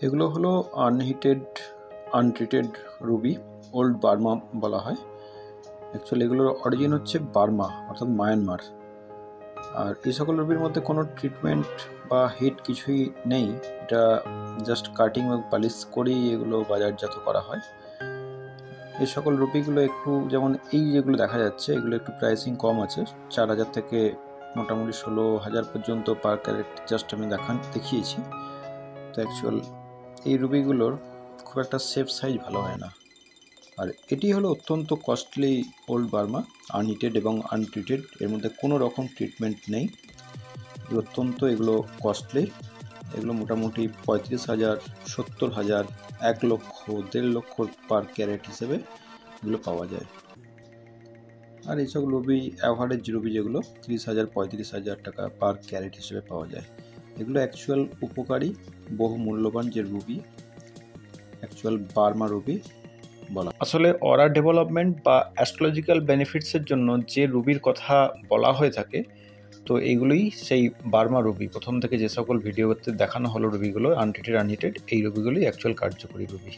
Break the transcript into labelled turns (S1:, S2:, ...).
S1: এগুলো হলো আনহিটেড untreated Ruby, old Burma বলা হয়। অ্যাকচুয়ালি এগুলোর অরিজিন হচ্ছে বার্মা অর্থাৎ মায়ানমার। আর এই সকল রুবির মধ্যে কোনো ট্রিটমেন্ট বা হিট কিছুই নেই, এটা জাস্ট কাটিং এবং পালিশ করেই এগুলো বাজারজাত করা হয়। এই সকল রুবিগুলো একটু যেমন এই যেগুলো দেখা যাচ্ছে এগুলো একটু প্রাইসিং কম আছে, 4,000 থেকে মোটামুটি 16,000 পর্যন্ত পার ক্যারেট জাস্ট আমি দেখিয়েছি। তো অ্যাকচুয়াল এই রুবিগুলোর খুব একটা সেফ সাইজ ভালো হয় না। আর এটি হলো অত্যন্ত কস্টলি ওল্ড বার্মা, আনহিটেড এবং আনট্রিটেড, এর মধ্যে কোনো রকম ট্রিটমেন্ট নেই। অত্যন্ত এগুলো কস্টলি, এগুলো মোটামুটি 35,000, 70,000, 1 লক্ষ, 1.5 লক্ষ পার ক্যারেট হিসেবে এগুলো পাওয়া যায়। আর এইসব রুবি অ্যাভারেজ রুবি যেগুলো 30,000, 35,000 টাকা পার ক্যারেট হিসেবে পাওয়া যায়। এগুলো অ্যাকচুয়াল উপকারী বহু মূল্যবান যে রুবি, অ্যাকচুয়াল বার্মা রুবি বলা। আসলে অরা ডেভেলপমেন্ট বা অ্যাস্ট্রোলজিক্যাল বেনিফিটসের জন্য যে রুবির কথা বলা হয়ে থাকে, তো এইগুলোই সেই বার্মা রুবি। প্রথম থেকে যে সকল ভিডিওতে দেখানো হলো রুবিগুলো আনট্রিটেড আনহিটেড, এই রুবিগুলোই অ্যাকচুয়াল কার্যকরী রুবি।